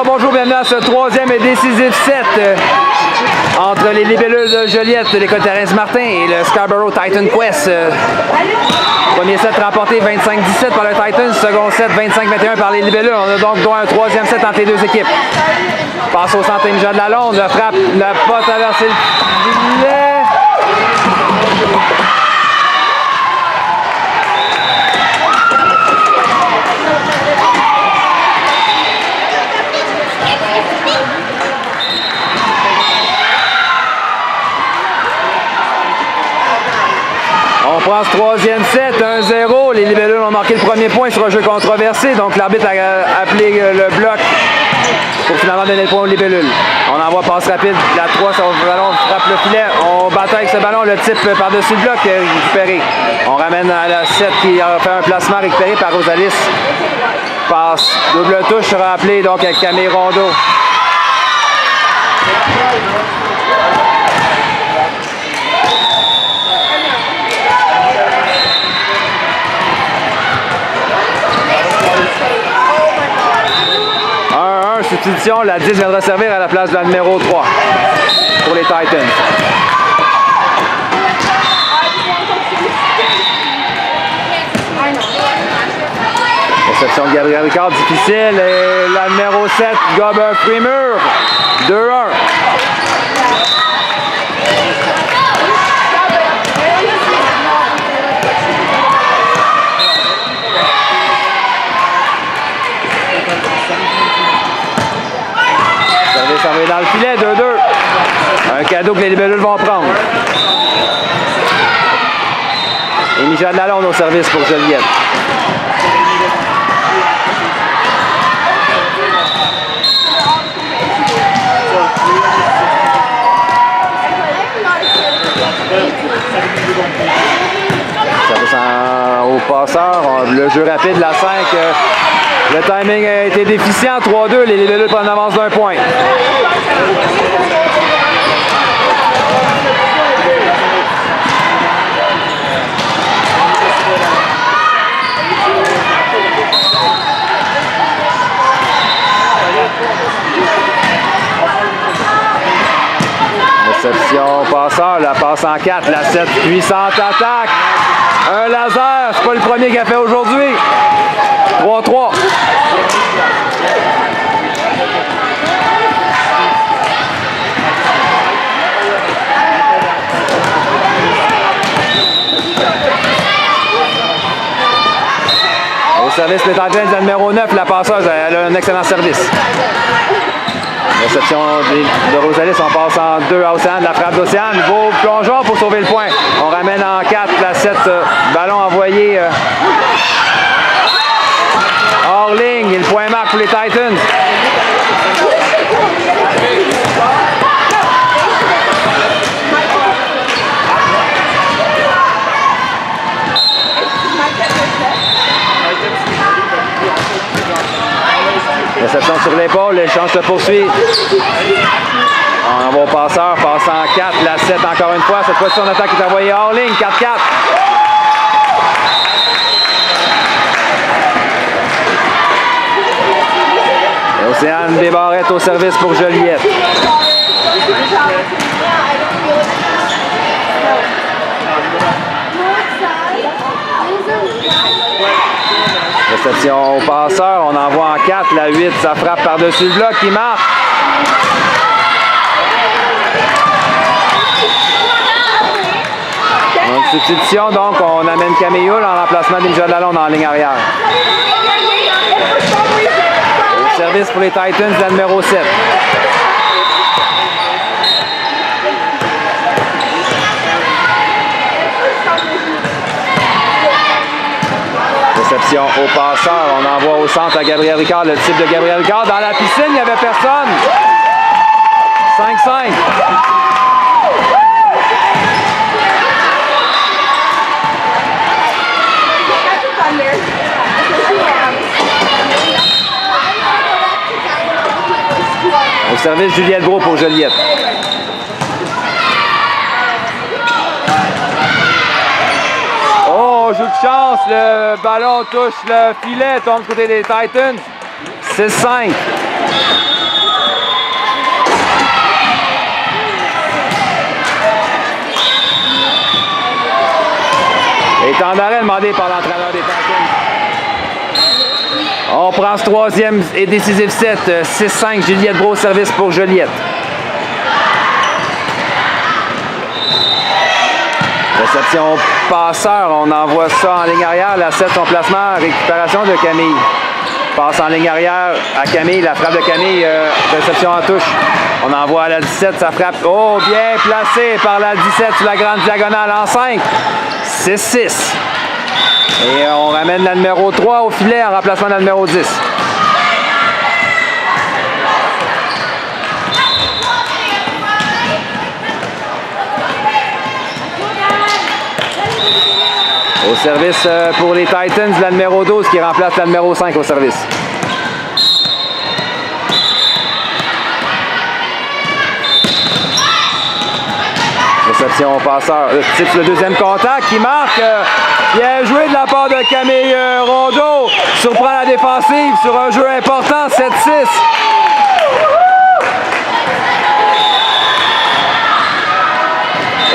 Alors bonjour, bienvenue à ce troisième et décisif set entre les Libellules de Joliette de l'École Thérèse Martin et le Scarborough Titan Quest. Premier set remporté 25-17 par le Titan, second set 25-21 par les Libellules. On a donc droit à un troisième set entre les deux équipes. Passe au centre Michel Lalonde, la frappe n'a pas traversé le filet. On prend ce troisième set, 1-0. Les Libellules ont marqué le premier point sur un jeu controversé. Donc l'arbitre a appelé le bloc pour finalement donner le point aux Libellules. On envoie passe rapide. La 3, ça va, le ballon frappe le filet. On bataille avec ce ballon. Le type par-dessus le bloc récupéré. On ramène à la 7 qui a fait un placement récupéré par Rosalis. Passe. Double touche rappelé donc avec Camille Rondeau. Substitution, la 10 viendra servir à la place de la numéro 3 pour les Titans. Réception de Gabriel Ricard, difficile. Et la numéro 7 gobe un primeur. 2-1. Ça va dans le filet, 2-2. Un cadeau que les Libellules vont prendre. Et Michel Lalonde au service pour Joliette. Service au passeur. Le jeu rapide, la 5. Le timing a été déficient, 3-2, les Libellules prennent l'avance d'un point. Réception passeur, la passe en 4, la 7 puissante attaque. Un laser, c'est pas le premier qu'il a fait aujourd'hui. 3-3. Au service des Titans, la numéro 9, la passeuse, elle a un excellent service. Réception de Rosalis, on passe en 2 à Océane, la frappe d'Océane, beau plongeon pour sauver le point. On ramène en 4, la 7, ballon envoyé hors ligne, et le point marque pour les Titans. Réception sur l'épaule, l'échange se poursuit. On envoie au passeur, passe en 4, la 7 encore une fois. Cette fois-ci, son attaque est envoyée hors ligne, 4-4. Océane Desbarrettes au service pour Joliette. Réception au passeur, on envoie en 4, la 8, ça frappe par-dessus le bloc, qui marque. Une substitution, donc on amène Camille Hull en remplacement d'Imicha Lalonde en ligne arrière. Au service pour les Titans, la numéro 7. Réception au passeur, on envoie au centre à Gabriel Ricard, le type de Gabriel Ricard. Dans la piscine, il n'y avait personne. 5-5. Au service Juliette Gros pour Joliette. Oh, jeu de chance, le ballon touche le filet, tombe du côté des Titans. 6-5. Et temps d'arrêt demandé par l'entraîneur des Titans. On prend ce troisième et décisif set. 6-5, Juliette Brault, service pour Joliette. Réception passeur, on envoie ça en ligne arrière. La 7, son placement, récupération de Camille. Passe en ligne arrière à Camille, la frappe de Camille, réception en touche. On envoie à la 17, sa frappe. Oh, bien placé par la 17 sur la grande diagonale en 5. 6-6. Et on ramène la numéro 3 au filet en remplacement de la numéro 10. Au service pour les Titans, la numéro 12 qui remplace la numéro 5 au service. Réception au passeur. Type le deuxième contact qui marque. Bien joué de la part de Camille Rondeau. Surprend la défensive sur un jeu important, 7-6.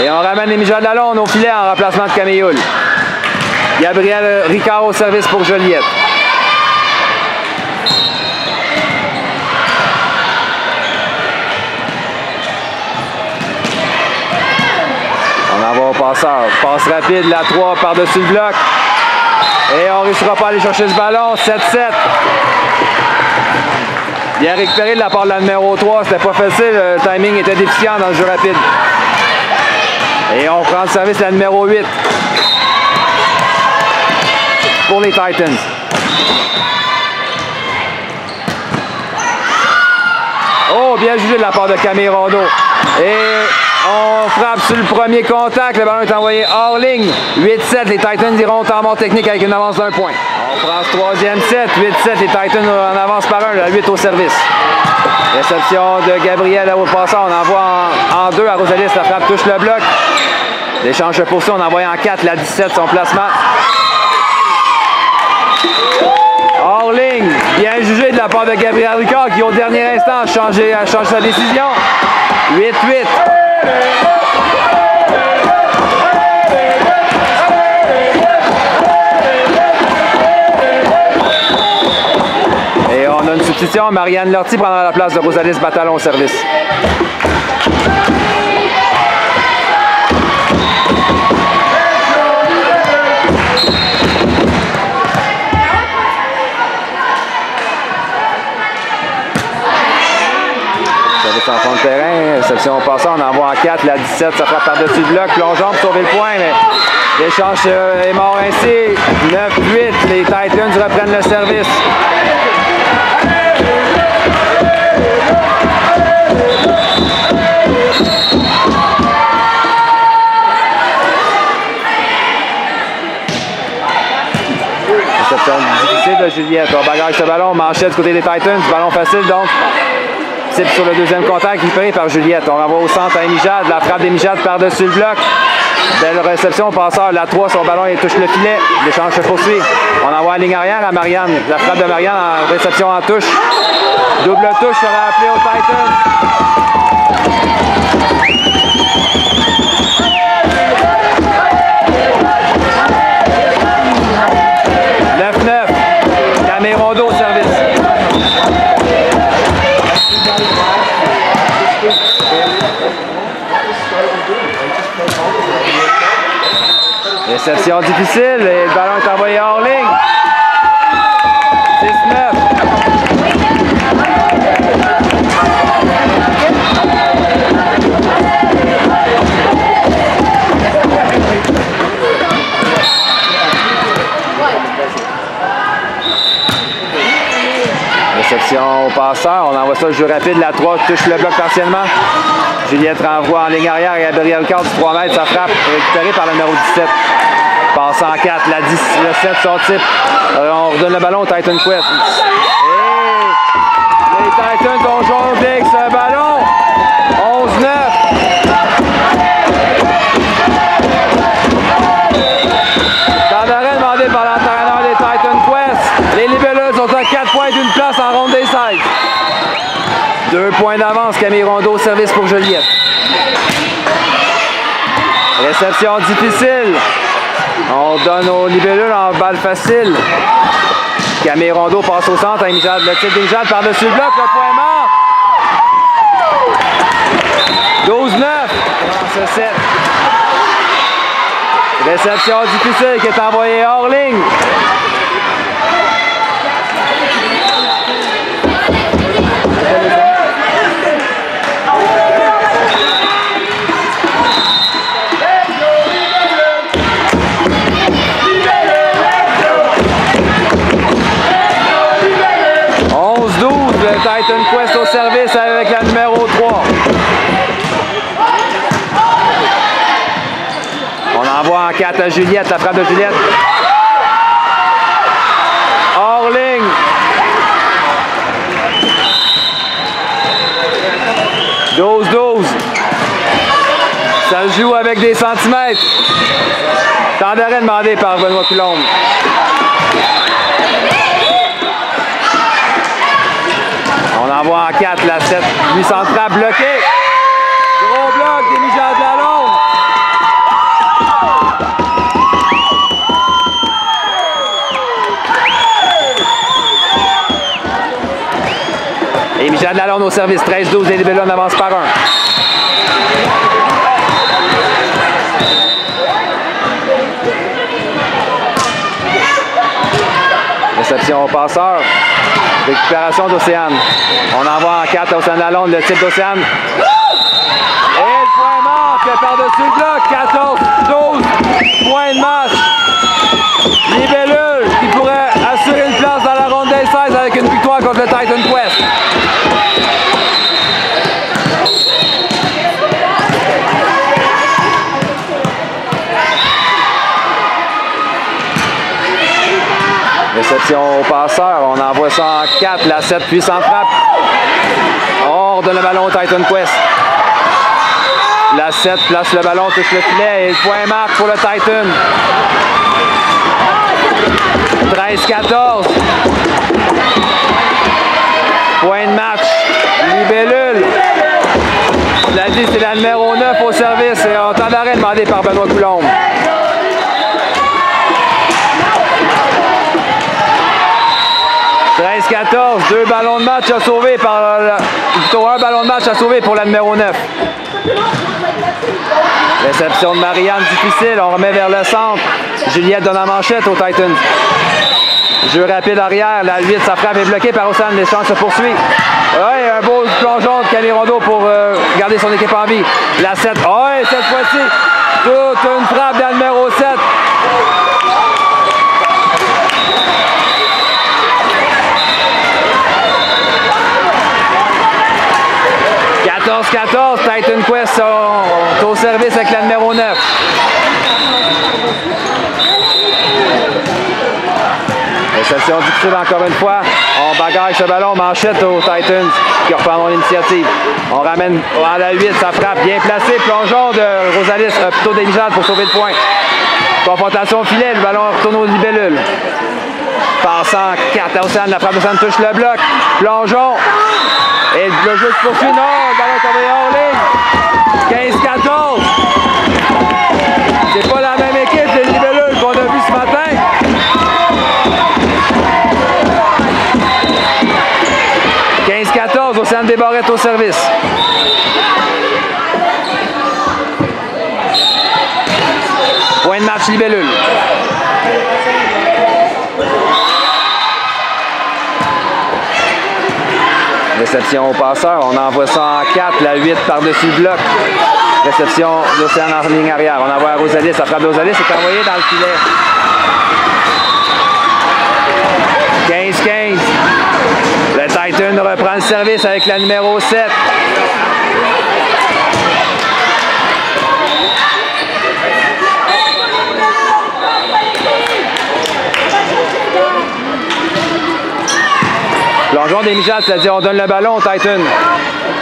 Et on ramène Émilia Lalonde au filet en remplacement de Camille Hull. Gabriel Ricard au service pour Joliette. On envoie au passeur. Passe rapide, la 3 par-dessus le bloc. Et on ne réussira pas à aller chercher ce ballon. 7-7. Bien récupéré de la part de la numéro 3. C'était pas facile. Le timing était déficient dans le jeu rapide. Et on prend le service de la numéro 8. Pour les Titans. Oh, bien jugé de la part de Camille Rondeau. Et on frappe sur le premier contact. Le ballon est envoyé hors ligne. 8-7, les Titans iront en mort technique avec une avance d'1 point. On prend ce troisième set. 8-7, les Titans en avance par 1. La 8 au service. Réception de Gabriel au passant. On envoie en 2 à Rosalis. La frappe touche le bloc. L'échange de position. On envoie en 4. La 17, son placement. Hors ligne, bien jugé de la part de Gabriel Ricard qui au dernier instant a changé sa décision. 8-8. Et on a une substitution. Marianne Lortie prendra la place de Rosalis Batalon au service. En fond de terrain, réception passant, on envoie en 4, la 17, ça frappe par-dessus le bloc, plongeant pour sauver le point, mais l'échange est mort ainsi. 9-8, les Titans reprennent le service. Réception difficile de Juliette, on bagarre ce ballon, manchette du côté des Titans, ballon facile donc. Sur le deuxième contact, récupéré par Juliette. On renvoie au centre à Émijade. La frappe d'Émijade par-dessus le bloc. Belle réception, passeur. La 3, son ballon, il touche le filet. L'échange se poursuit. On envoie en ligne arrière à Marianne. La frappe de Marianne en réception en touche. Double touche sera appelé aux Titans. Camille Rondeau au service. Réception difficile et le ballon est envoyé hors ligne. 6-9. Réception au passeur. On envoie ça au jeu rapide. La 3 touche le bloc partiellement. Juliette renvoie en ligne arrière. Gabriel Ricard du 3 mètres. Sa frappe récupérée par le numéro 17. Passe en 4. La 10, le 7, son type. On redonne le ballon au Titan Quest. Et les Titans ont jonglé avec ce ballon. 11-9. Temps d'arrêt demandé par l'entraîneur des Titan Quest. Les Libelleuses ont à 4 points d'une place en ronde des 16. 2 points d'avance, Camille Rondeau, service pour Joliette. Réception difficile. On donne aux libellules en balle facile. Camille Rondeau passe au centre. Le tir d'Injad par-dessus le bloc. Le point mort. 12-9. Ce set. Réception difficile qui est envoyée hors ligne. Titan Quest au service avec la numéro 3. On envoie en 4 à Juliette, la frappe de Juliette. Hors ligne. « 12-12. Ça se joue avec des centimètres. Temps d'arrêt demandé par Benoît Coulombe. On envoie en 4, la 7, 800 frappe bloquée. Gros bloc d'Émile Lalonde. Émile Lalonde au service, 13-12, les libellules avancent par 1. Réception au passeur. Récupération d'Océane. On envoie en 4 à Océane Lalonde, le type d'Océane. Et le point mort par-dessus le bloc. 14-12. Point de match. Libellule qui pourrait assurer une place dans la ronde des 16 avec une victoire contre le Titan Quest. Réception au passeur, on envoie ça en 4, la 7 puissante frappe. Hors de le ballon au Titan Quest. La 7 place le ballon, touche le filet et le point marque pour le Titan. 13-14. Point de match. Libellule. Je l'ai dit, c'est la numéro 9 au service et en temps d'arrêt demandé par Benoît Coulombe. 13-14, 2 ballons de match à sauver par plutôt un ballon de match à sauver pour la numéro 9. Réception de Marianne difficile, on remet vers le centre. Juliette donne la manchette aux Titans. Jeu rapide arrière, la 8, sa frappe est bloquée par Océane, l'échange se poursuit. Oui, un beau plongeon de Camille Rondeau pour garder son équipe en vie. La 7, oui, cette fois-ci, toute une frappe de la numéro 7. Titan Quest au service avec la numéro 9. Réception difficile encore une fois. On bagarre ce ballon, manchette aux Titans qui reprendront l'initiative. On ramène à la 8, ça frappe bien placé. Plongeon de Rosalis, plutôt d'Émile pour sauver le point. Confrontation au filet, le ballon retourne aux libellules. Passant 4 à Océane, la frappe d'Océane touche le bloc. Plongeon. Et le jeu se poursuit. Non, le ballon est envoyé hors ligne. 15-14. C'est pas la même équipe des libellules qu'on a vu ce matin. Océane Desbarrettes au service. Point de match libellule. Réception au passeur, on envoie ça en 4, la 8 par-dessus le bloc. Réception d'Océane en ligne arrière. On envoie à Rosalie, sa frappe d'Osalie, c'est envoyé dans le filet. 15-15. Le Titan reprend le service avec la numéro 7. Plongeon d'Émile-Jade, c'est-à-dire on donne le ballon au Titan.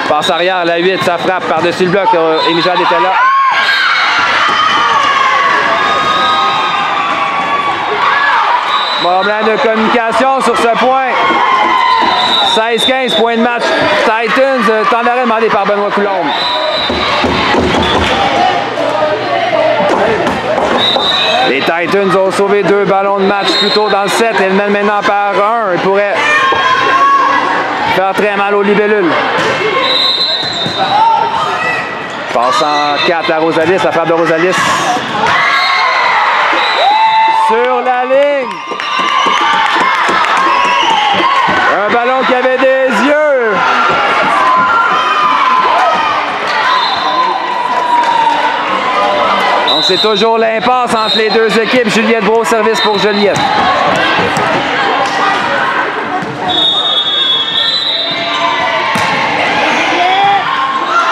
Passe arrière, la 8, ça frappe par-dessus le bloc. Émile-Jade était là. Problème de communication sur ce point. 16-15, point de match. Titans. Temps d'arrêt demandé par Benoît Coulombe. Les Titans ont sauvé 2 ballons de match plus tôt dans le set. Ils mènent maintenant par 1. Ils pourraient faire très mal aux libellules. Passant 4 à Rosalis, la frappe de Rosalis. Sur la ligne. Un ballon qui avait des yeux. Donc c'est toujours l'impasse entre les deux équipes. Juliette Brault, service pour Juliette.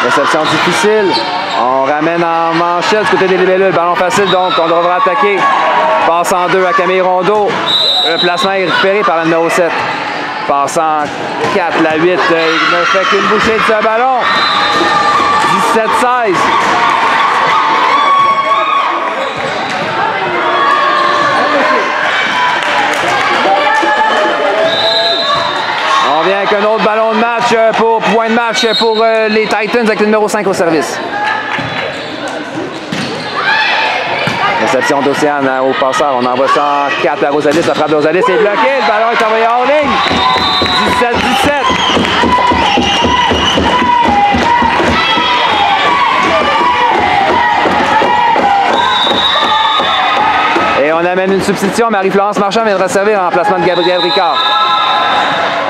Réception difficile. On ramène en manchette du côté des libellules. Ballon facile, donc on devra attaquer. Passe en 2 à Camille Rondeau. Le placement est récupéré par la numéro 7. Passe en 4, la 8. Il ne fait qu'une bouchée de ce ballon. 17-16. On vient avec un autre ballon de match pour point de match pour les Titans avec le numéro 5 au service. Réception d'Océane au passeur. On envoie ça en 4 à Rosalis. La frappe de Rosalis est bloquée. Le ballon est envoyé hors ligne. 17-17. Et on amène une substitution. Marie-Florence Marchand viendra servir en remplacement de Gabriel Ricard.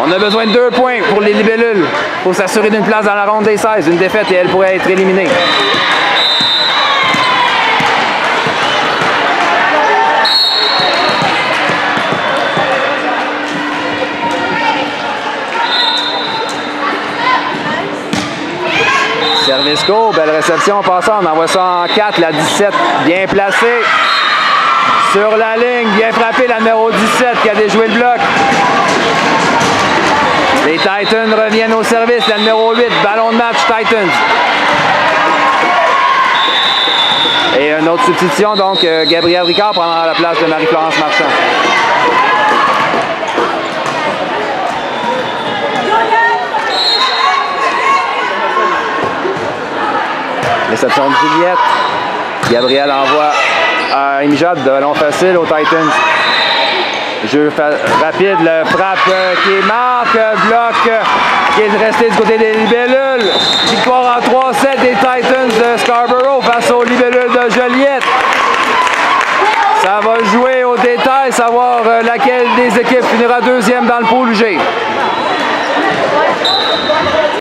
On a besoin de 2 points pour les libellules pour s'assurer d'une place dans la ronde des 16. Une défaite et elle pourrait être éliminée. Service go, belle réception en passant. On envoie ça en 4, la 17, bien placée. Sur la ligne, bien frappé, la numéro 17 qui a déjoué le bloc. Les Titans reviennent au service, la numéro 8, ballon de match Titans. Et une autre substitution, donc Gabriel Ricard prendra la place de Marie-Florence Marchand. Réception de Juliette. Gabriel envoie à Imjad, de ballon facile aux Titans. Jeu rapide, le frappe qui marque, bloc qui est resté du côté des libellules. Victoire en 3-7 des Titans de Scarborough face aux libellules de Joliette. Ça va jouer au détail, savoir laquelle des équipes finira deuxième dans le pool G.